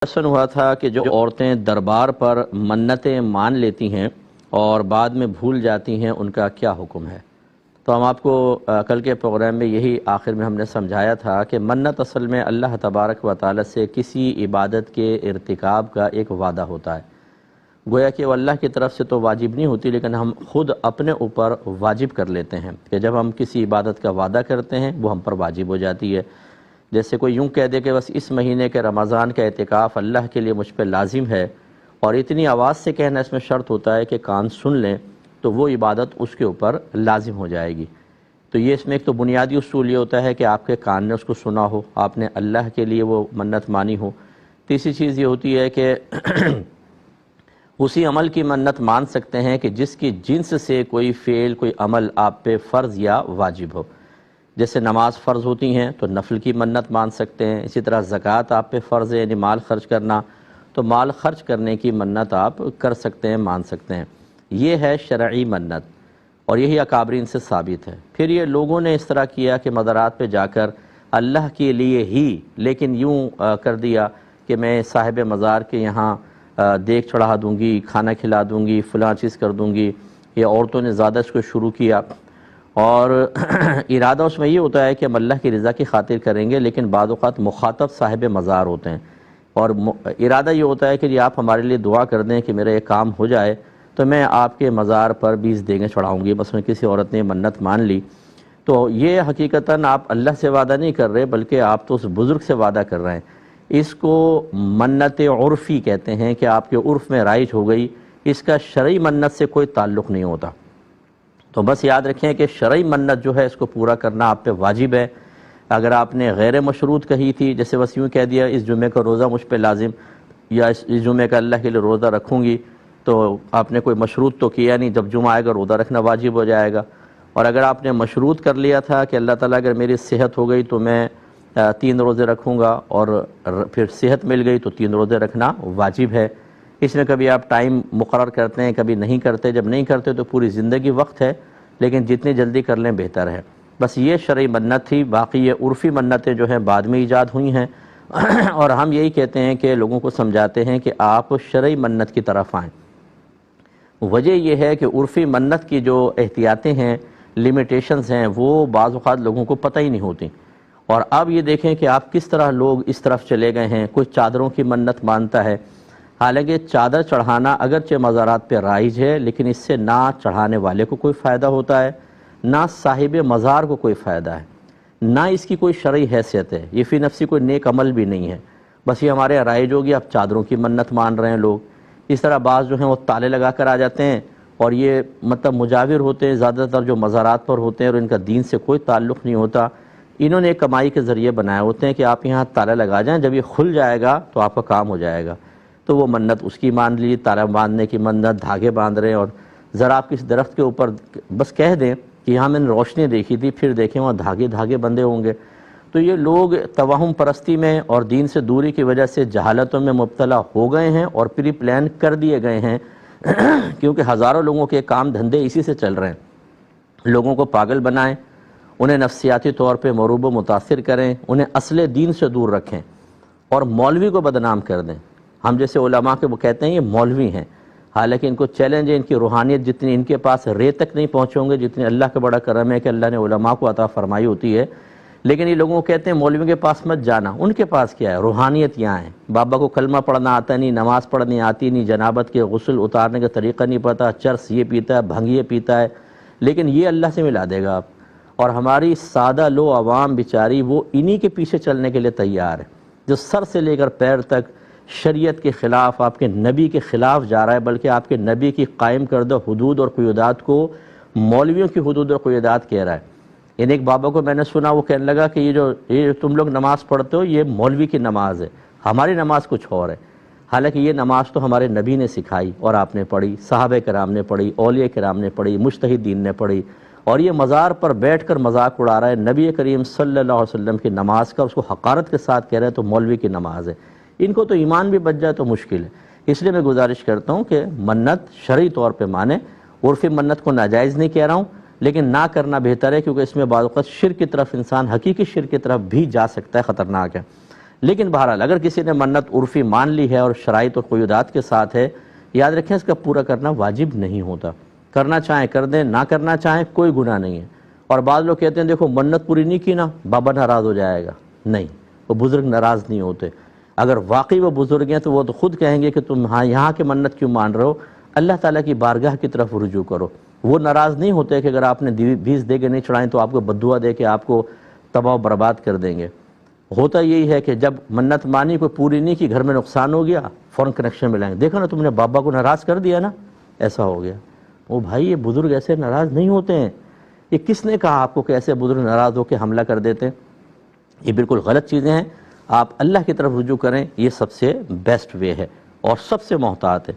حسن ہوا تھا کہ جو عورتیں دربار پر منتیں مان لیتی ہیں اور بعد میں بھول جاتی ہیں ان کا کیا حکم ہے۔ تو ہم آپ کو کل کے پروگرام میں یہی آخر میں ہم نے سمجھایا تھا کہ منت اصل میں اللہ تبارک و تعالی سے کسی عبادت کے ارتکاب کا ایک وعدہ ہوتا ہے۔ گویا کہ وہ اللہ کی طرف سے تو واجب نہیں ہوتی، لیکن ہم خود اپنے اوپر واجب کر لیتے ہیں کہ جب ہم کسی عبادت کا وعدہ کرتے ہیں وہ ہم پر واجب ہو جاتی ہے۔ جیسے کوئی یوں کہہ دے کہ بس اس مہینے کے رمضان کا اعتکاف اللہ کے لیے مجھ پہ لازم ہے، اور اتنی آواز سے کہنا اس میں شرط ہوتا ہے کہ کان سن لیں، تو وہ عبادت اس کے اوپر لازم ہو جائے گی۔ تو یہ اس میں ایک تو بنیادی اصول یہ ہوتا ہے کہ آپ کے کان نے اس کو سنا ہو، آپ نے اللہ کے لیے وہ منت مانی ہو۔ تیسری چیز یہ ہوتی ہے کہ اسی عمل کی منت مان سکتے ہیں کہ جس کی جنس سے کوئی فعل کوئی عمل آپ پہ فرض یا واجب ہو۔ جیسے نماز فرض ہوتی ہیں تو نفل کی منت مان سکتے ہیں، اسی طرح زکوٰۃ آپ پہ فرض ہے یعنی مال خرچ کرنا، تو مال خرچ کرنے کی منت آپ کر سکتے ہیں، مان سکتے ہیں۔ یہ ہے شرعی منت، اور یہی اکابرین سے ثابت ہے۔ پھر یہ لوگوں نے اس طرح کیا کہ مزارات پہ جا کر اللہ کے لیے ہی، لیکن یوں کر دیا کہ میں صاحب مزار کے یہاں دیگ چڑھا دوں گی، کھانا کھلا دوں گی، فلاں چیز کر دوں گی۔ یہ عورتوں نے زیادہ اس کو شروع کیا، اور ارادہ اس میں یہ ہوتا ہے کہ ہم اللہ کی رضا کی خاطر کریں گے، لیکن بعض اوقات مخاطب صاحب مزار ہوتے ہیں، اور ارادہ یہ ہوتا ہے کہ جی آپ ہمارے لیے دعا کر دیں کہ میرا یہ کام ہو جائے تو میں آپ کے مزار پر 20 دیگیں چڑھاؤں گی۔ مثلا کسی عورت نے منت مان لی، تو یہ حقیقتاً آپ اللہ سے وعدہ نہیں کر رہے بلکہ آپ تو اس بزرگ سے وعدہ کر رہے ہیں۔ اس کو منت عرفی کہتے ہیں کہ آپ کے عرف میں رائج ہو گئی، اس کا شرعی منت سے کوئی تعلق نہیں ہوتا۔ تو بس یاد رکھیں کہ شرعی منت جو ہے اس کو پورا کرنا آپ پہ واجب ہے۔ اگر آپ نے غیر مشروط کہی تھی، جیسے بس یوں کہہ دیا اس جمعے کا روزہ مجھ پہ لازم، یا اس جمعے کا اللہ کے لیے روزہ رکھوں گی، تو آپ نے کوئی مشروط تو کیا نہیں، جب جمعہ آئے گا روزہ رکھنا واجب ہو جائے گا۔ اور اگر آپ نے مشروط کر لیا تھا کہ اللہ تعالیٰ اگر میری صحت ہو گئی تو میں 3 روزے رکھوں گا، اور پھر صحت مل گئی تو 3 روزے رکھنا واجب ہے۔ اس میں کبھی آپ ٹائم مقرر کرتے ہیں، کبھی نہیں کرتے، جب نہیں کرتے تو پوری زندگی وقت ہے، لیکن جتنی جلدی کر لیں بہتر ہے۔ بس یہ شرعی منت تھی، باقی یہ عرفی منتیں جو ہیں بعد میں ایجاد ہوئی ہیں، اور ہم یہی کہتے ہیں کہ لوگوں کو سمجھاتے ہیں کہ آپ شرعی منت کی طرف آئیں۔ وجہ یہ ہے کہ عرفی منت کی جو احتیاطیں ہیں، لیمیٹیشنز ہیں، وہ بعض اوقات لوگوں کو پتہ ہی نہیں ہوتی۔ اور اب یہ دیکھیں کہ آپ کس طرح لوگ اس طرف چلے گئے ہیں، کوئی چادروں کی منت مانتا ہے، حالانکہ چادر چڑھانا اگرچہ مزارات پہ رائج ہے، لیکن اس سے نہ چڑھانے والے کو کوئی فائدہ ہوتا ہے، نہ صاحب مزار کو کوئی فائدہ ہے، نہ اس کی کوئی شرعی حیثیت ہے، یہ فی نفسی کوئی نیک عمل بھی نہیں ہے۔ بس یہ ہمارے رائج ہو گیا، اب چادروں کی منت مان رہے ہیں لوگ۔ اس طرح بعض جو ہیں وہ تالے لگا کر آ جاتے ہیں، اور یہ مطلب مجاور ہوتے ہیں زیادہ تر جو مزارات پر ہوتے ہیں، اور ان کا دین سے کوئی تعلق نہیں ہوتا۔ انہوں نے ایک کمائی کے ذریعے بنائے ہوتے ہیں کہ آپ یہاں تالا لگا جائیں، جب یہ کھل جائے گا تو آپ کا کام ہو جائے گا۔ تو وہ منت اس کی مان لی، تالا باندھنے کی منت، دھاگے باندھ رہے ہیں، اور ذرا آپ کسی درخت کے اوپر بس کہہ دیں کہ یہاں میں نے روشنی دیکھی تھی، پھر دیکھیں وہاں دھاگے بندھے ہوں گے۔ تو یہ لوگ توہم پرستی میں اور دین سے دوری کی وجہ سے جہالتوں میں مبتلا ہو گئے ہیں، اور پری پلان کر دیے گئے ہیں، کیونکہ ہزاروں لوگوں کے کام دھندے اسی سے چل رہے ہیں۔ لوگوں کو پاگل بنائیں، انہیں نفسیاتی طور پہ مروب و متاثر کریں، انہیں اصل دین سے دور رکھیں، اور مولوی کو بدنام کر دیں۔ ہم جیسے علماء کے وہ کہتے ہیں یہ مولوی ہیں، حالانکہ ان کو چیلنج ہے، ان کی روحانیت جتنی ان کے پاس رے تک نہیں پہنچے ہوں گے جتنی اللہ کا بڑا کرم ہے کہ اللہ نے علماء کو عطا فرمائی ہوتی ہے۔ لیکن یہ لوگوں کو کہتے ہیں مولوی کے پاس مت جانا، ان کے پاس کیا ہے؟ روحانیت یہاں ہے۔ بابا کو کلمہ پڑھنا آتا نہیں، نماز پڑھنی آتی نہیں، جنابت کے غسل اتارنے کا طریقہ نہیں پتہ، چرس یہ پیتا ہے، بھنگ یہ پیتا ہے، لیکن یہ اللہ سے ملا دے گا آپ۔ اور ہماری سادہ لو عوام بیچاری وہ انہی کے پیچھے چلنے کے لیے تیار ہے، جو سر سے لے کر پیر تک شریعت کے خلاف، آپ کے نبی کے خلاف جا رہا ہے، بلکہ آپ کے نبی کی قائم کردہ حدود اور قیودات کو مولویوں کی حدود اور قیودات کہہ رہا ہے۔ ان ایک بابا کو میں نے سنا، وہ کہنے لگا کہ یہ تم لوگ نماز پڑھتے ہو، یہ مولوی کی نماز ہے، ہماری نماز کچھ اور ہے۔ حالانکہ یہ نماز تو ہمارے نبی نے سکھائی اور آپ نے پڑھی، صحابہ کرام نے پڑھی، اولیاء کرام نے پڑھی، مجتہدین نے پڑھی، اور یہ مزار پر بیٹھ کر مذاق اڑا رہا ہے نبی کریم صلی اللہ علیہ وسلم کی نماز کا، اس کو حقارت کے ساتھ کہہ رہے ہیں تو مولوی کی نماز ہے۔ ان کو تو ایمان بھی بچ جائے تو مشکل ہے۔ اس لیے میں گزارش کرتا ہوں کہ منت شرعی طور پہ مانیں، عرفی منت کو ناجائز نہیں کہہ رہا ہوں، لیکن نہ کرنا بہتر ہے، کیونکہ اس میں بعض اوقات شرک کی طرف انسان حقیقی شرک کی طرف بھی جا سکتا ہے، خطرناک ہے۔ لیکن بہرحال اگر کسی نے منت عرفی مان لی ہے اور شرائط و قیودات کے ساتھ ہے، یاد رکھیں اس کا پورا کرنا واجب نہیں ہوتا، کرنا چاہیں کر دیں، نہ کرنا چاہیں کوئی گناہ نہیں ہے۔ اور بعض لوگ کہتے ہیں دیکھو منت پوری نہیں کی نا بابا ناراض ہو جائے گا، نہیں، وہ بزرگ ناراض نہیں ہوتے۔ اگر واقعی وہ بزرگ ہیں تو وہ تو خود کہیں گے کہ تم یہاں کے منت کیوں مان رہے ہو، اللہ تعالیٰ کی بارگاہ کی طرف رجوع کرو۔ وہ ناراض نہیں ہوتے کہ اگر آپ نے 20 دیگیں نہیں چڑھائیں تو آپ کو بددعا دے کے آپ کو تباہ و برباد کر دیں گے۔ ہوتا یہی ہے کہ جب منت مانی کوئی پوری نہیں کی، گھر میں نقصان ہو گیا، فوراً کنیکشن ملائیں گے، دیکھا نا تم نے بابا کو ناراض کر دیا نا، ایسا ہو گیا۔ وہ بھائی یہ بزرگ ایسے ناراض نہیں ہوتے ہیں، یہ کس نے کہا آپ کو کہ ایسے بزرگ ناراض ہو کے حملہ کر دیتے ہیں؟ یہ بالکل غلط چیزیں ہیں۔ آپ اللہ کی طرف رجوع کریں، یہ سب سے بیسٹ وے ہے اور سب سے محتاط ہے۔